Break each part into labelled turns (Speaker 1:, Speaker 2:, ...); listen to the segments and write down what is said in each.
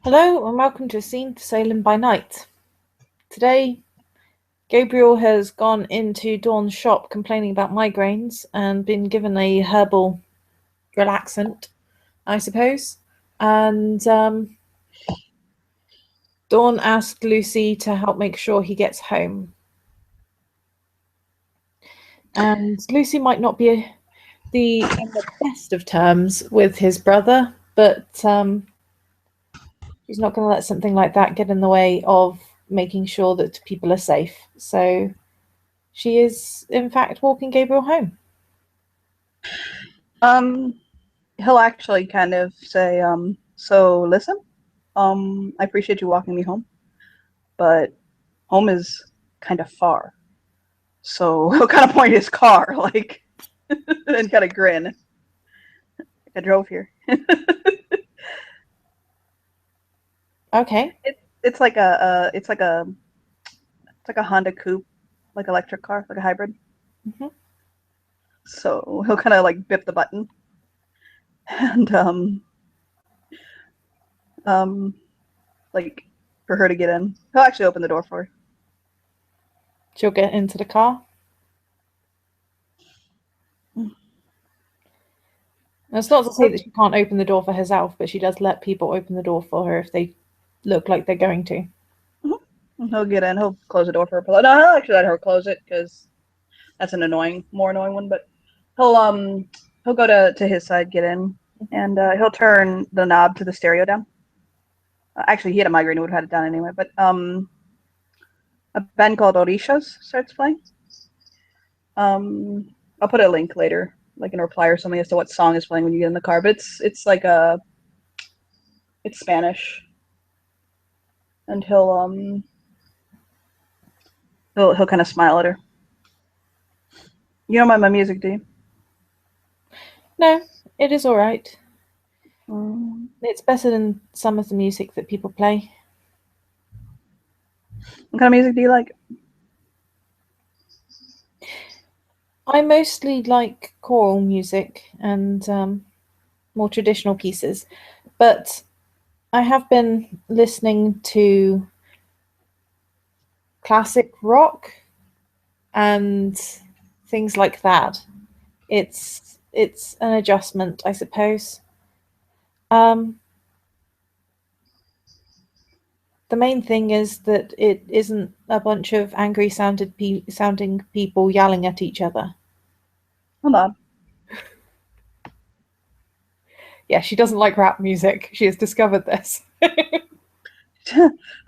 Speaker 1: Hello and welcome to a scene for Salem by Night. Today, Gabriel has gone into Dawn's shop complaining about migraines and been given a herbal relaxant, I suppose. And Dawn asked Lucy to help make sure he gets home. And Lucy might not be on the best of terms with his brother, but she's not going to let something like that get in the way of making sure that people are safe. So she is, in fact, walking Gabriel home.
Speaker 2: Um, he'll actually kind of say, so listen, I appreciate you walking me home, but home is kind of far. So he'll kind of point his car, like, and kind of grin. I drove here.
Speaker 1: Okay.
Speaker 2: It's like a Honda Coupe, like electric car, like a hybrid.
Speaker 1: Hmm.
Speaker 2: So he'll kind of like bip the button and um like for her to get in. He'll actually open the door for her.
Speaker 1: She'll get into the car. That's not to say that she can't open the door for herself, but she does let people open the door for her if they look like they're going to.
Speaker 2: He'll get in. He'll close the door for her. No, he'll actually let her close it because that's an more annoying one. But he'll he'll go to his side, get in, and he'll turn the knob to the stereo down. Actually, he had a migraine; he would have had it down anyway. But a band called Orishas starts playing. I'll put a link later, like in a reply or something, as to what song is playing when you get in the car. But it's like it's Spanish, and he'll kind of smile at her. You don't mind my music, do you?
Speaker 1: No, it is all right.
Speaker 2: Mm.
Speaker 1: It's better than some of the music that people play.
Speaker 2: What kind of music do you like?
Speaker 1: I mostly like choral music and more traditional pieces, but I have been listening to classic rock and things like that. It's an adjustment, I suppose. Um, the main thing is that it isn't a bunch of angry sounding people yelling at each other.
Speaker 2: Hold on.
Speaker 1: Yeah, she doesn't like rap music. She has discovered this.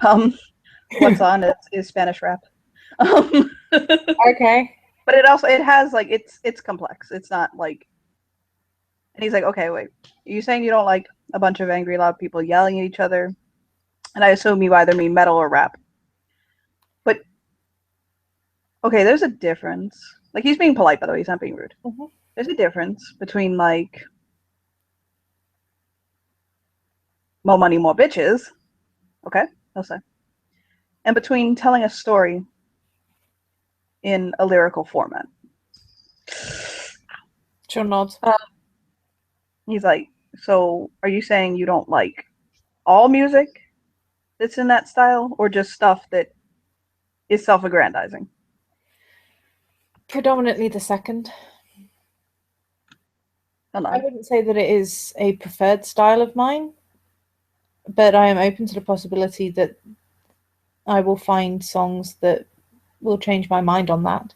Speaker 2: um, what's on it is Spanish rap. But
Speaker 1: Okay.
Speaker 2: it has like it's complex. It's not like, and he's like, okay, wait, are you saying you don't like a bunch of angry loud people yelling at each other? And I assume you either mean metal or rap. But okay, there's a difference. Like he's being polite, by the way. He's not being rude.
Speaker 1: Mhm.
Speaker 2: There's a difference between like more money, more bitches. Okay, I'll say, and between telling a story in a lyrical format.
Speaker 1: She'll nod.
Speaker 2: He's like, so are you saying you don't like all music that's in that style, or just stuff that is self-aggrandizing?
Speaker 1: Predominantly the second.
Speaker 2: Hold
Speaker 1: I
Speaker 2: on.
Speaker 1: wouldn't say that it is a preferred style of mine, but I am open to the possibility that I will find songs that will change my mind on that.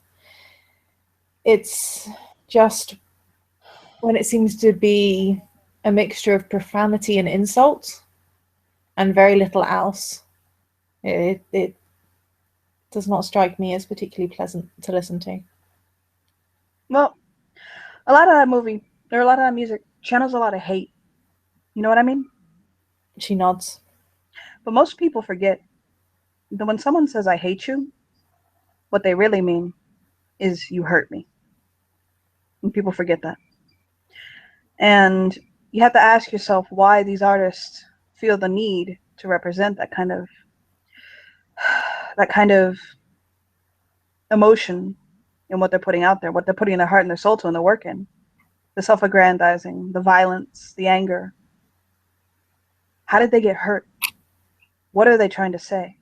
Speaker 1: It's just when it seems to be a mixture of profanity and insult and very little else, it does not strike me as particularly pleasant to listen to.
Speaker 2: Well, a lot of that movie, there are a lot of that music channels a lot of hate. You know what I mean?
Speaker 1: She nods.
Speaker 2: But most people forget that when someone says "I hate you," what they really mean is "you hurt me." And people forget that. And you have to ask yourself why these artists feel the need to represent that kind of emotion in what they're putting out there, what they're putting their heart and their soul to, and their work in. The self-aggrandizing, the violence, the anger. How did they get hurt? what are they trying to say?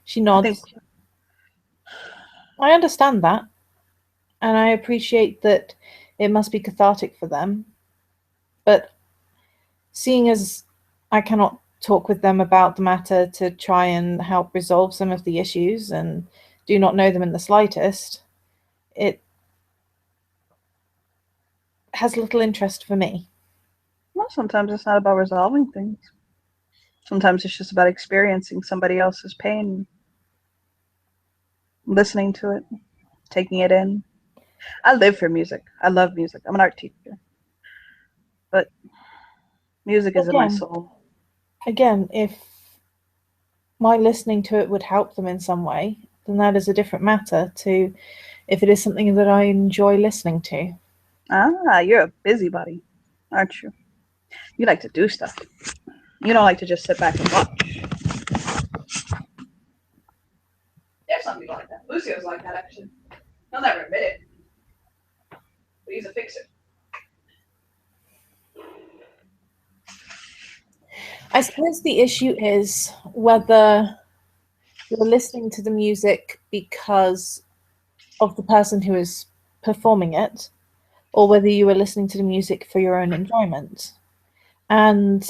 Speaker 1: She
Speaker 2: I think
Speaker 1: nods. I understand that, and I appreciate that it must be cathartic for them. But seeing as I cannot talk with them about the matter to try and help resolve some of the issues and do not know them in the slightest, it has little interest for me.
Speaker 2: well, sometimes it's not about resolving things. Sometimes it's just about experiencing somebody else's pain, listening to it, taking it in. I live for music. I love music. I'm an art teacher, but music is in my
Speaker 1: Again,
Speaker 2: soul.
Speaker 1: if my listening to it would help them in some way, then that is a different matter to if it is something that I enjoy listening to.
Speaker 2: Ah, you're a busybody, aren't you? You like to do stuff. You don't like to just sit back and watch. There's some people like that. Lucio's like that, actually. He'll never admit it, but he's a fixer.
Speaker 1: I suppose the issue is whether you're listening to the music because of the person who is performing it, or whether you are listening to the music for your own enjoyment. And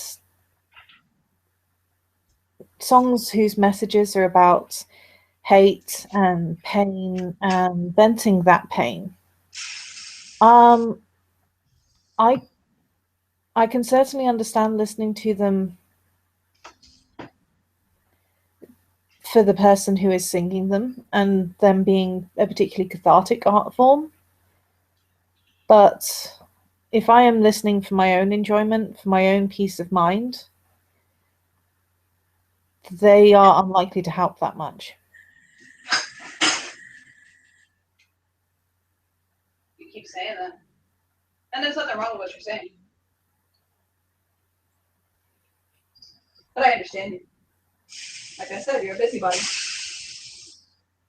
Speaker 1: songs whose messages are about hate and pain and venting that pain, um, I I can certainly understand listening to them for the person who is singing them and them being a particularly cathartic art form. But if I am listening for my own enjoyment, for my own peace of mind, they are unlikely to help that much.
Speaker 2: You keep saying that. And there's nothing wrong with what you're saying. But I understand you. Like I said, you're a busybody.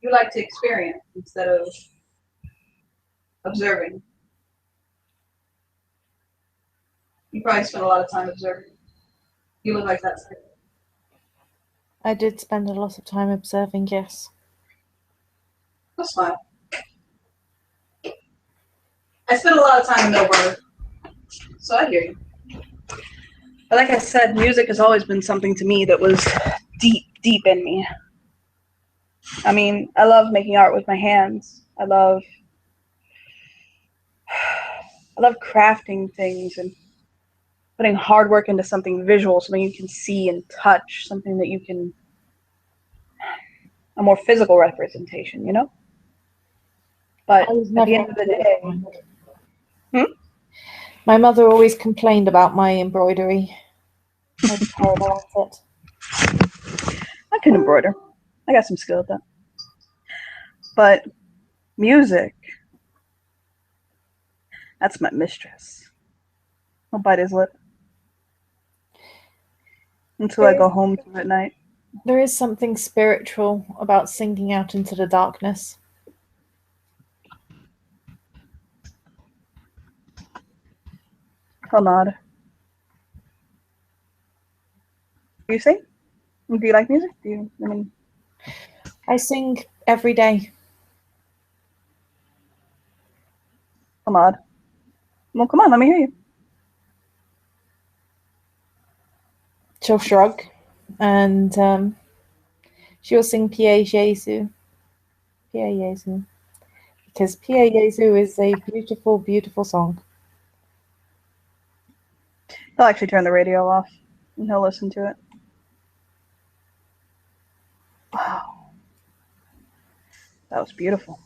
Speaker 2: You like to experience instead of observing. You probably spend a lot of time observing. You look like that's it.
Speaker 1: I did spend a lot of time observing, yes.
Speaker 2: That's fine. I spend a lot of time in the word, so I hear you. But like I said, music has always been something to me that was deep, deep in me. I mean, I love making art with my hands. I love crafting things and putting hard work into something visual, something you can see and touch, something that you can, a more physical representation, you know? But
Speaker 1: I was
Speaker 2: at the
Speaker 1: never
Speaker 2: end of the day,
Speaker 1: My mother always complained about my embroidery. I was terrible at it.
Speaker 2: I can embroider. I got some skill at that. But music, that's my mistress. I'll bite his lip until I
Speaker 1: There
Speaker 2: go
Speaker 1: is,
Speaker 2: home to at night.
Speaker 1: there is something spiritual about singing out into the darkness.
Speaker 2: I'll nod. Do you sing? Do you like music? Do you, I mean,
Speaker 1: I sing every day.
Speaker 2: I'll nod. Well, come on, let me hear you.
Speaker 1: She'll shrug and she'll sing Pie Jesu. Pie Jesu. Because Pie Jesu is a beautiful, beautiful song.
Speaker 2: He'll actually turn the radio off and he'll listen to it. Wow. That was beautiful.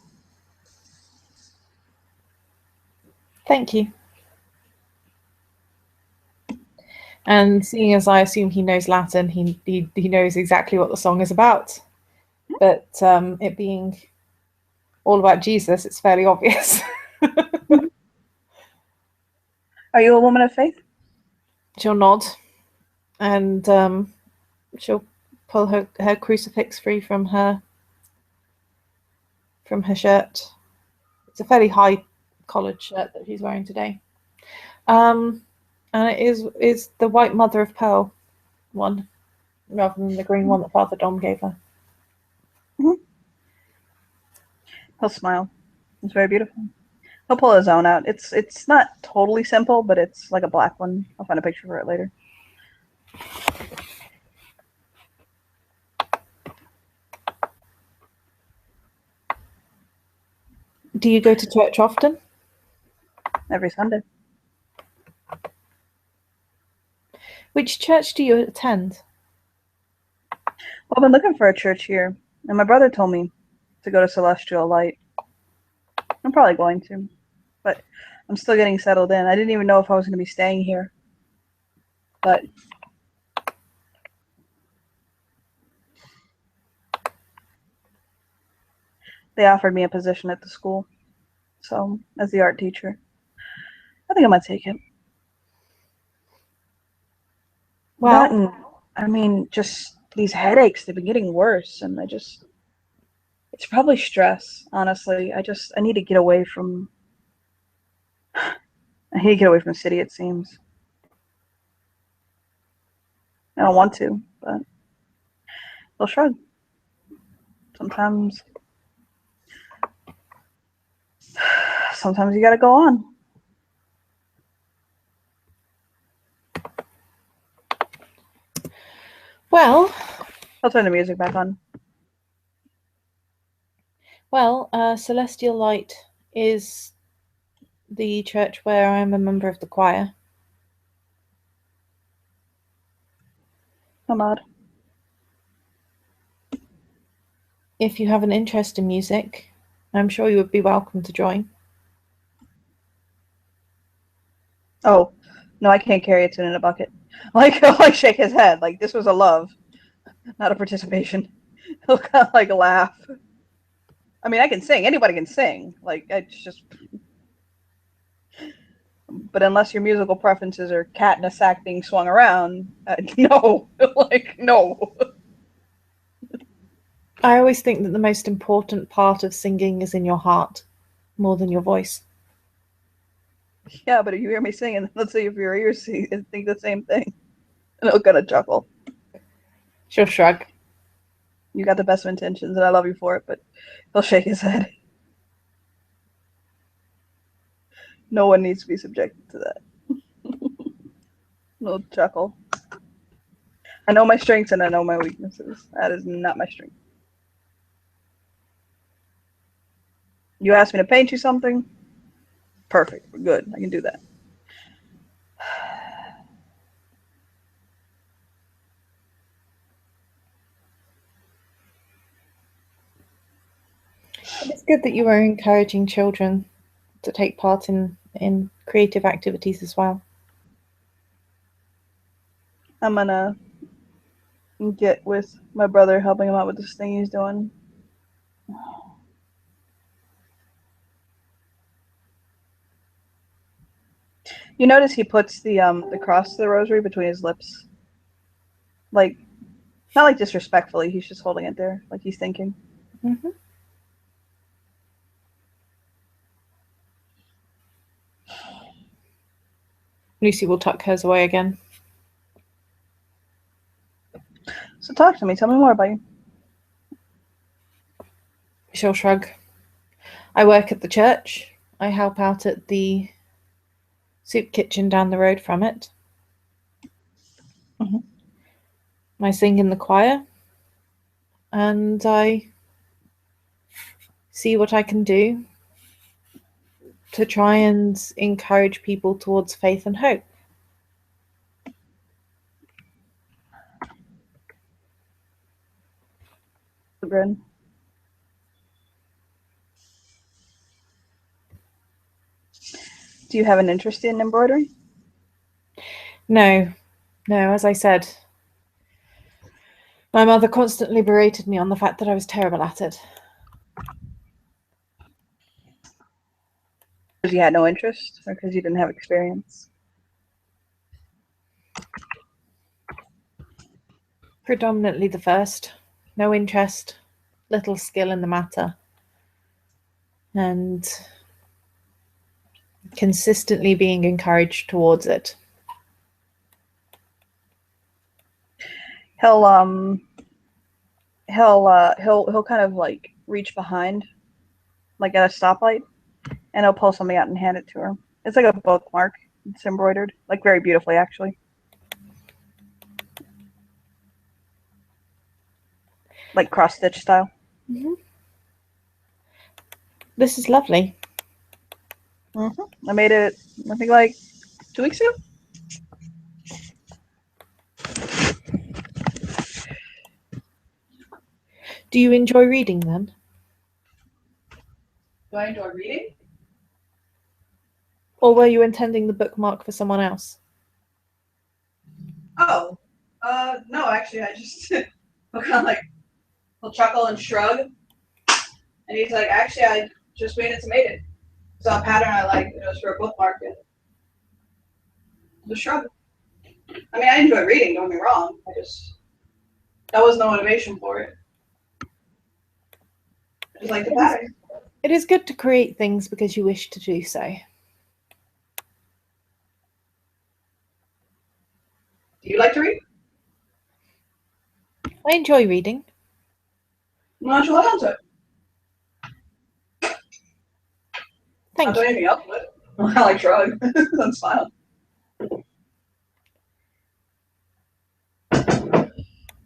Speaker 1: Thank you. And seeing as I assume he knows Latin, he knows exactly what the song is about. But it being all about Jesus, it's fairly obvious.
Speaker 2: Are you a woman of faith?
Speaker 1: She'll nod and she'll pull her crucifix free from her shirt. It's a fairly high collared shirt that she's wearing today. And it is the white mother of pearl. one rather than the green one that Father Dom gave her.
Speaker 2: He'll smile. It's very beautiful. He'll pull his own out. It's not totally simple, but it's like a black one. I'll find a picture for it later.
Speaker 1: Do you go to church often?
Speaker 2: Every Sunday.
Speaker 1: Which church do you attend?
Speaker 2: Well, I've been looking for a church here, and my brother told me to go to Celestial Light. I'm probably going to, but I'm still getting settled in. I didn't even know if I was going to be staying here, but they offered me a position at the school, so as the art teacher, I think I might take it.
Speaker 1: Well,
Speaker 2: That and, I mean, just these headaches, they've been getting worse, and it's probably stress, honestly. I need to get away from, the city, it seems. I don't want to, but they'll shrug. Sometimes you gotta go on.
Speaker 1: Well,
Speaker 2: I'll turn the music back on.
Speaker 1: Well, Celestial Light is the church where I am a member of the choir.
Speaker 2: I'm odd.
Speaker 1: If you have an interest in music, I'm sure you would be welcome to join.
Speaker 2: Oh, no, I can't carry a tune in a bucket. Like, he'll like shake his head. Like, this was a love, not a participation. He'll kind of like laugh. I mean, I can sing. Anybody can sing. Like, it's just. But unless your musical preferences are cat in a sack being swung around, no. Like, no.
Speaker 1: I always think that the most important part of singing is in your heart, more than your voice.
Speaker 2: Yeah, but if you hear me sing, and let's say if your ears see, think the same thing, and he'll kind of chuckle.
Speaker 1: She'll shrug.
Speaker 2: You got the best of intentions, and I love you for it, but he'll shake his head. No one needs to be subjected to that. Little chuckle. I know my strengths and I know my weaknesses. That is not my strength. You asked me to paint you something? Perfect. We're good. I can do that.
Speaker 1: It's good that you are encouraging children to take part in creative activities as well.
Speaker 2: I'm gonna get with my brother, helping him out with this thing he's doing. You notice he puts the cross of the rosary between his lips, like not like disrespectfully. He's just holding it there, like he's thinking.
Speaker 1: Mm-hmm. Lucy will tuck hers away again.
Speaker 2: So talk to me. Tell me more about you.
Speaker 1: She'll shrug. I work at the church. I help out at the soup kitchen down the road from it.
Speaker 2: Mm-hmm.
Speaker 1: I sing in the choir, and I see what I can do to try and encourage people towards faith and hope.
Speaker 2: Grin. Do you have an interest in embroidery?
Speaker 1: No, as I said, my mother constantly berated me on the fact that I was terrible at it.
Speaker 2: Because you had no interest, or because you didn't have experience?
Speaker 1: Predominantly the first. No interest, little skill in the matter, and consistently being encouraged towards it.
Speaker 2: he'll kind of like reach behind, like at a stoplight, and he'll pull something out and hand it to her. It's like a bookmark. It's embroidered, like very beautifully, actually. Like cross stitch style.
Speaker 1: Mm-hmm. This is lovely.
Speaker 2: Mm-hmm. I made it, I think, like 2 weeks ago.
Speaker 1: Do you enjoy reading then?
Speaker 2: Do I enjoy reading?
Speaker 1: Or were you intending the bookmark for someone else?
Speaker 2: Oh, no, actually, I just he'll kind of like he'll chuckle and shrug, and he's like, actually, I just made it. It's a pattern I like, it's for a bookmark, and just shrug. I mean, I enjoy reading. Don't get me wrong. That was no motivation for it. I just like the pattern.
Speaker 1: It is good to create things because you wish to do so.
Speaker 2: Do you like to read?
Speaker 1: I enjoy reading.
Speaker 2: Why don't you hold on to it?
Speaker 1: Thank
Speaker 2: I'll do
Speaker 1: you.
Speaker 2: anything else with it. I like shrug. That's fine.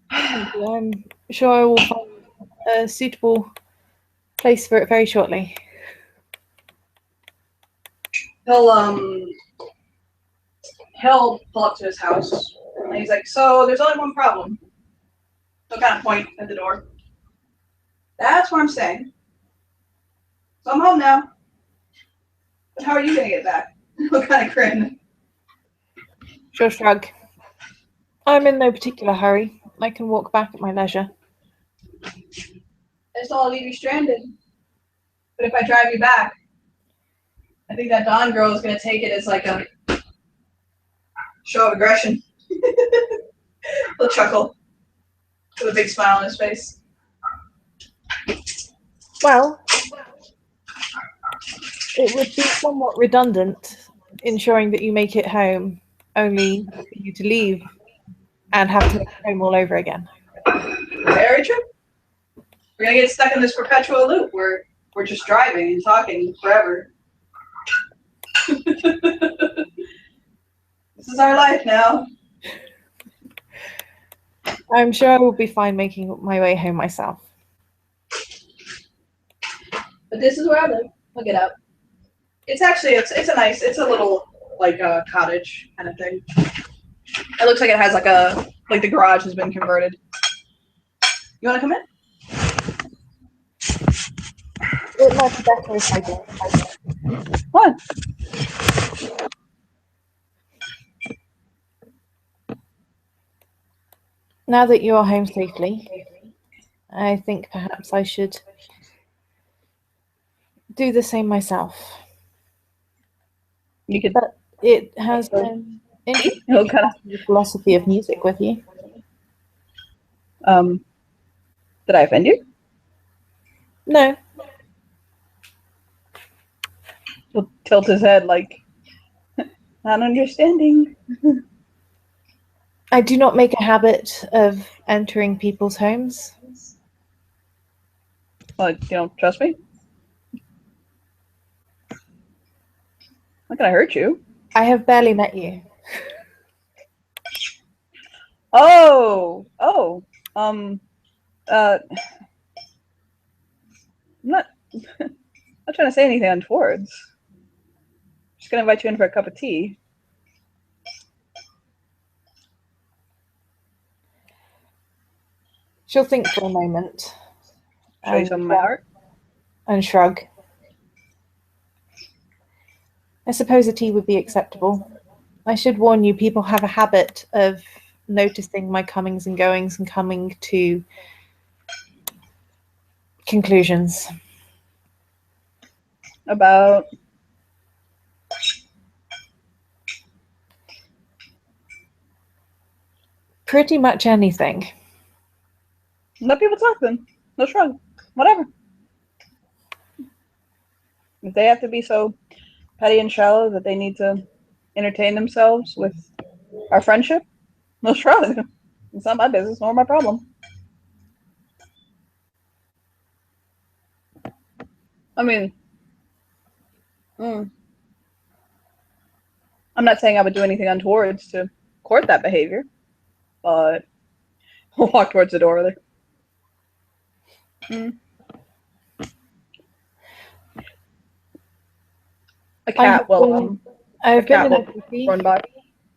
Speaker 1: Thank you. I'm sure I will find a suitable place for it very shortly.
Speaker 2: He'll pull up to his house, and he's like, so there's only one problem. He'll kind of point at the door. That's where I'm staying. So I'm home now. But how are you gonna get back? He'll kind of grin.
Speaker 1: She'll shrug. I'm in no particular hurry. I can walk back at my leisure.
Speaker 2: I just don't want to leave you stranded. But if I drive you back, I think that Dawn girl is gonna take it as like a show of aggression. He'll chuckle with a big smile on his face.
Speaker 1: Well, it would be somewhat redundant ensuring that you make it home only for you to leave and have to make it home all over again.
Speaker 2: Very true. We're gonna get stuck in this perpetual loop where we're just driving and talking forever. This is our life now.
Speaker 1: I'm sure I will be fine making my way home myself.
Speaker 2: But this is where I live. Look it up. It's actually it's a little like a cottage kind of thing. It looks like it has like the garage has been converted. You want to come in?
Speaker 1: It might be better if I don't.
Speaker 2: What?
Speaker 1: Now that you are home safely, I think perhaps I should do the same myself.
Speaker 2: You could.
Speaker 1: But it has been interesting
Speaker 2: He'll kind of.
Speaker 1: the philosophy of music with you.
Speaker 2: Did I offend you?
Speaker 1: No.
Speaker 2: He'll tilt his head like, not understanding.
Speaker 1: I do not make a habit of entering people's homes.
Speaker 2: Well, you don't trust me? I'm not gonna hurt you.
Speaker 1: I have barely met you.
Speaker 2: I'm not trying to say anything untowards. Just gonna invite you in for a cup of tea.
Speaker 1: She'll think for a moment.
Speaker 2: Show you some of my art.
Speaker 1: And shrug. I suppose a tea would be acceptable. I should warn you, people have a habit of noticing my comings and goings and coming to conclusions.
Speaker 2: About
Speaker 1: pretty much anything.
Speaker 2: let people talk then. No shrug. Whatever. If they have to be so petty and shallow that they need to entertain themselves with our friendship, no shrug. It's not my business nor my problem. I mean, I'm not saying I would do anything untoward to court that behavior, but we'll walk towards the door with her. A cat will run by.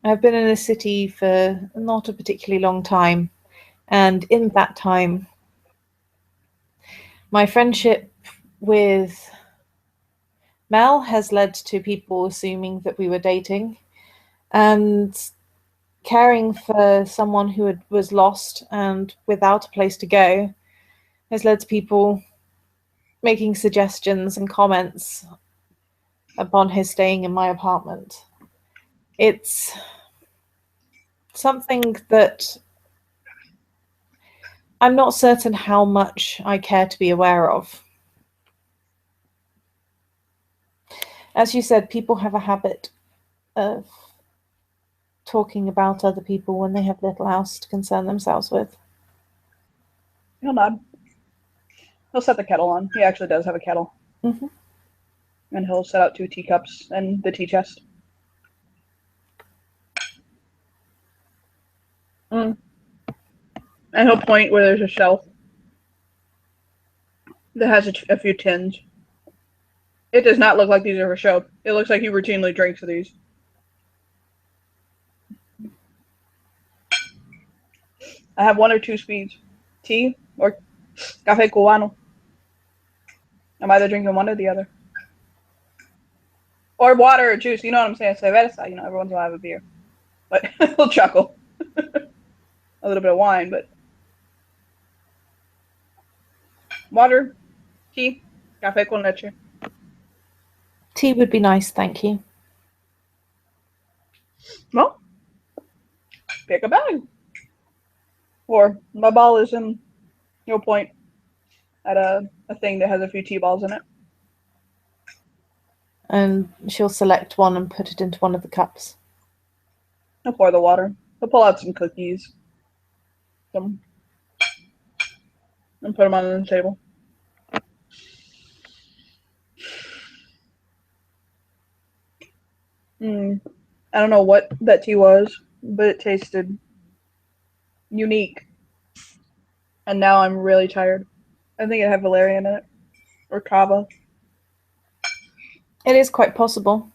Speaker 1: I've been in a city for not a particularly long time, and in that time, my friendship with Mel has led to people assuming that we were dating, and caring for someone who was lost and without a place to go has led to people making suggestions and comments upon his staying in my apartment. It's something that I'm not certain how much I care to be aware of. As you said, people have a habit of talking about other people when they have little else to concern themselves with.
Speaker 2: He'll nod. He'll set the kettle on. He actually does have a kettle.
Speaker 1: Mm-hmm.
Speaker 2: And he'll set out 2 teacups and the tea chest. And he'll point where there's a shelf that has a few tins. It does not look like these are for show. It looks like he routinely drinks these. I have 1 or 2 speeds. Tea or café cubano. I'm either drinking one or the other. Or water or juice, you know what I'm saying? Cerveza, everyone's gonna have a beer. But he'll chuckle. A little bit of wine, but water, tea, café con leche.
Speaker 1: Tea would be nice, thank you.
Speaker 2: Well, pick a bag. Or my ball is in, you'll point at a thing that has a few tea balls in it.
Speaker 1: And she'll select one and put it into one of the cups.
Speaker 2: He'll pour the water. He'll pull out some cookies. And put them on the table. I don't know what that tea was, but it tasted unique. And now I'm really tired. I think it had valerian in it. Or kava.
Speaker 1: It is quite possible.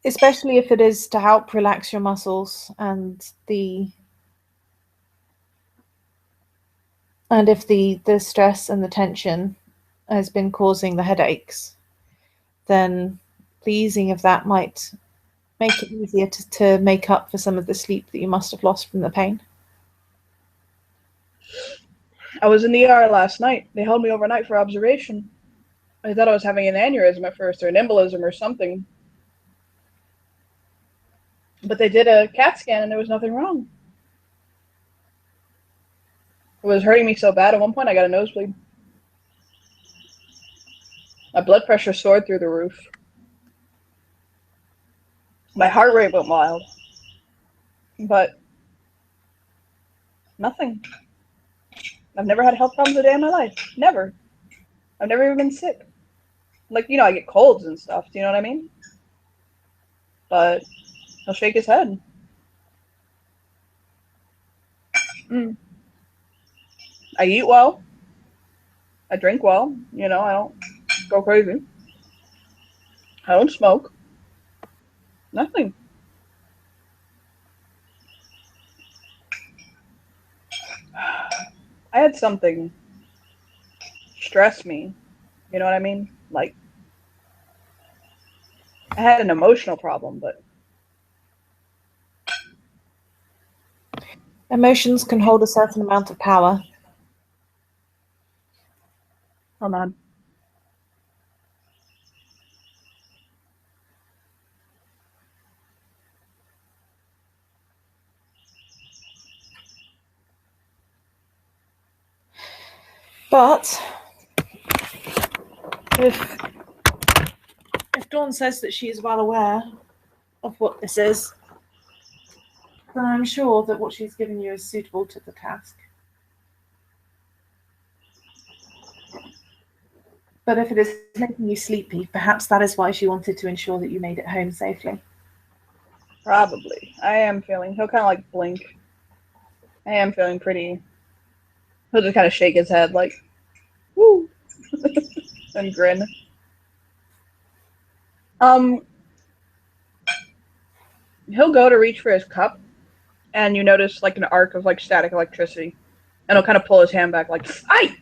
Speaker 1: Especially if it is to help relax your muscles and if the stress and the tension has been causing the headaches, then the easing of that might make it easier to make up for some of the sleep that you must have lost from the pain.
Speaker 2: I was in the ER last night. They held me overnight for observation. I thought I was having an aneurysm at first, or an embolism or something. But they did a CAT scan and there was nothing wrong. It was hurting me so bad, at one point I got a nosebleed. My blood pressure soared through the roof. My heart rate went wild. But nothing. I've never had health problems a day in my life. Never. I've never even been sick. Like, I get colds and stuff. Do you know what I mean? But he'll shake his head. I eat well. I drink well. I don't go crazy. I don't smoke. Nothing. I had something stress me. You know what I mean? Like, I had an emotional problem, but
Speaker 1: Emotions can hold a certain amount of power.
Speaker 2: hold on.
Speaker 1: But if Dawn says that she is well aware of what this is, then I'm sure that what she's given you is suitable to the task. But if it is making you sleepy, perhaps that is why she wanted to ensure that you made it home safely.
Speaker 2: Probably. I am feeling. He'll kind of like blink. I am feeling pretty. He'll just kind of shake his head like, woo, and grin. He'll go to reach for his cup, and you notice like an arc of like static electricity, and he'll kind of pull his hand back like, "Ay,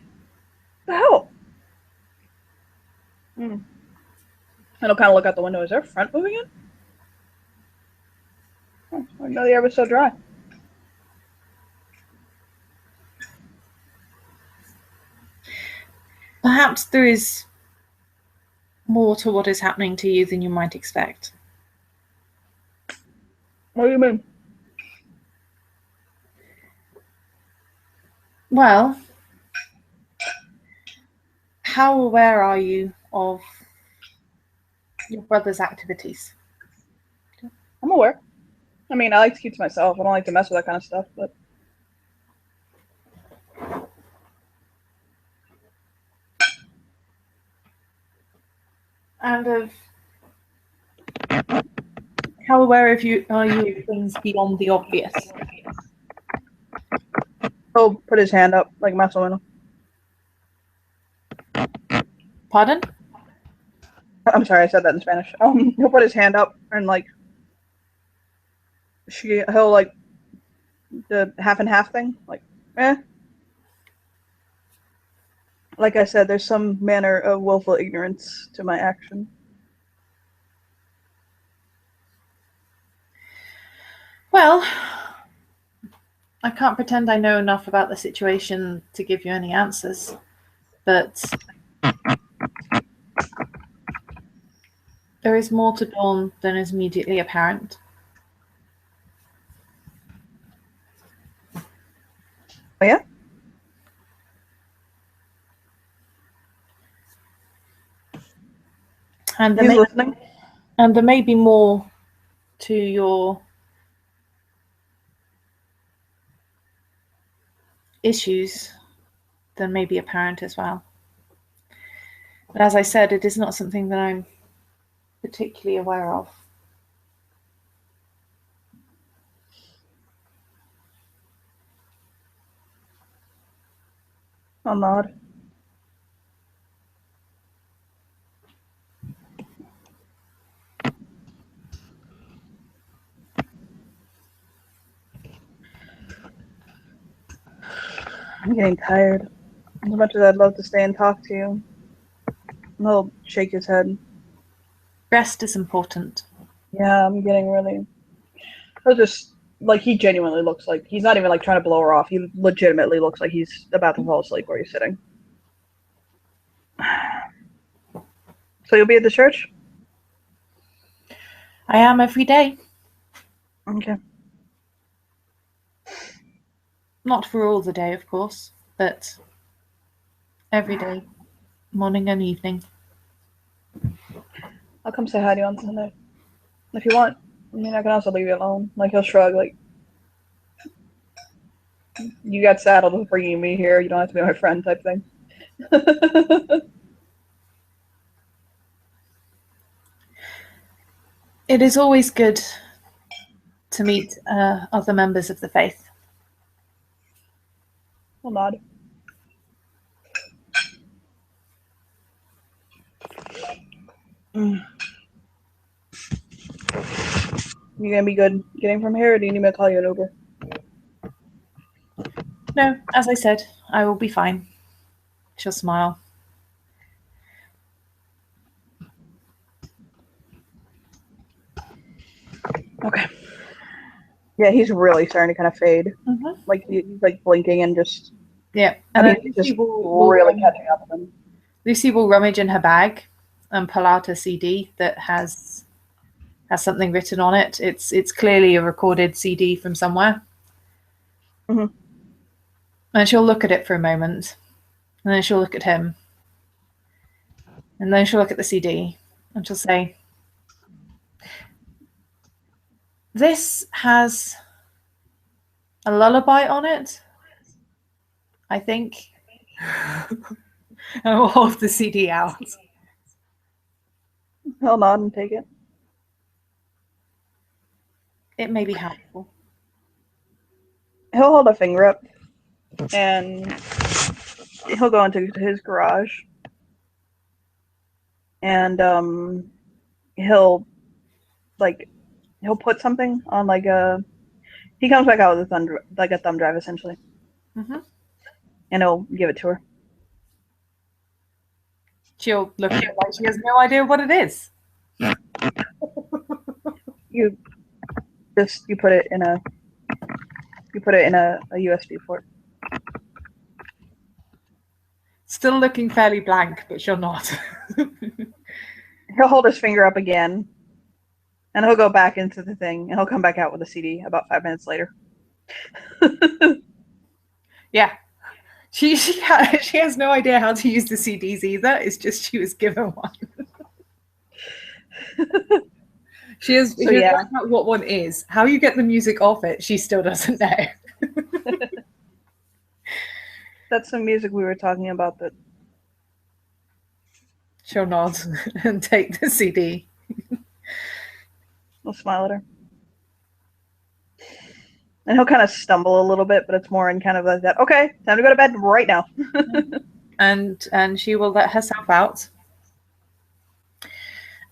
Speaker 2: the hell!" And he'll kind of look out the window. Is there a front moving in? Oh, I didn't know the air was so dry.
Speaker 1: Perhaps there is more to what is happening to you than you might expect.
Speaker 2: What do you mean?
Speaker 1: Well, how aware are you of your brother's activities?
Speaker 2: I'm aware. I mean, I like to keep to myself. I don't like to mess with that kind of stuff, but
Speaker 1: And of how aware are you of things beyond the obvious?
Speaker 2: he'll put his hand up like muscle in him.
Speaker 1: Pardon?
Speaker 2: I'm sorry, I said that in Spanish. He'll put his hand up and like he'll like the half and half thing, like, eh. Like I said, there's some manner of willful ignorance to my action.
Speaker 1: Well, I can't pretend I know enough about the situation to give you any answers, but there is more to Dawn than is immediately apparent.
Speaker 2: Oh, yeah?
Speaker 1: And
Speaker 2: He's listening.
Speaker 1: there may be more to your issues than may be apparent as well. But as I said, it is not something that I'm particularly aware of.
Speaker 2: I'll nod. I'm getting tired. As much as I'd love to stay and talk to you. And he'll shake his head.
Speaker 1: Rest is important.
Speaker 2: Yeah, I'm getting really. He'll just like he genuinely looks like he's not even like trying to blow her off. He legitimately looks like he's about to fall asleep where he's sitting. So you'll be at the church?
Speaker 1: I am every day.
Speaker 2: Okay.
Speaker 1: Not for all the day, of course, but every day, morning and evening.
Speaker 2: I'll come say hi to you on Sunday. If you want. I mean, I can also leave you alone. Like, he'll shrug, like, you got saddled with bringing me here. You don't have to be my friend type thing.
Speaker 1: It is always good to meet other members of the faith.
Speaker 2: I'll nod. You gonna be good getting from here, or do you need me to call you an Uber?
Speaker 1: No, as I said, I will be fine. She'll smile.
Speaker 2: Okay. Yeah, he's really starting to kind of fade.
Speaker 1: Mm-hmm.
Speaker 2: Like he's like blinking and just.
Speaker 1: Yeah,
Speaker 2: I
Speaker 1: and
Speaker 2: mean,
Speaker 1: then
Speaker 2: he's just really catching up with him.
Speaker 1: Lucy will rummage in her bag and pull out a CD that has something written on it. It's clearly a recorded CD from somewhere.
Speaker 2: Mm-hmm.
Speaker 1: And she'll look at it for a moment, and then she'll look at him, and then she'll look at the CD, and she'll say, "This has a lullaby on it, I think. And we'll hold the CD out.
Speaker 2: He'll nod and take it.
Speaker 1: It may be helpful.
Speaker 2: He'll hold a finger up, and he'll go into his garage, and he'll put something on like a. He comes back out with a thumb drive essentially,
Speaker 1: Mm-hmm.
Speaker 2: and he'll give it to her.
Speaker 1: She'll look at it like she has no idea what it is.
Speaker 2: You put it in a USB port.
Speaker 1: Still looking fairly blank, but she'll not.
Speaker 2: He'll hold his finger up again, and he'll go back into the thing, and he'll come back out with a CD about 5 minutes later.
Speaker 1: Yeah. She has no idea how to use the CDs either. It's just she was given one. She has worked out what one is. How you get the music off it, she still doesn't know.
Speaker 2: That's some music we were talking about that.
Speaker 1: She'll nod and take the CD.
Speaker 2: He'll smile at her. And he'll kind of stumble a little bit, but it's more in kind of like that, okay, time to go to bed right now.
Speaker 1: and she will let herself out.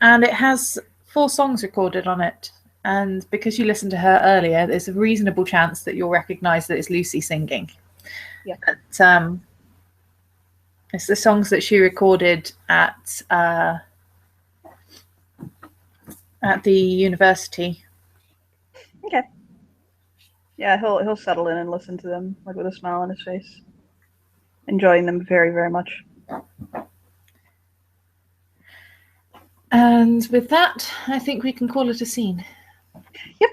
Speaker 1: And it has 4 songs recorded on it. And because you listened to her earlier, there's a reasonable chance that you'll recognize that it's Lucy singing.
Speaker 2: Yeah.
Speaker 1: But, it's the songs that she recorded at the university.
Speaker 2: Okay. Yeah, he'll settle in and listen to them, like with a smile on his face, enjoying them very, very much.
Speaker 1: And with that, I think we can call it a scene.
Speaker 2: Yep.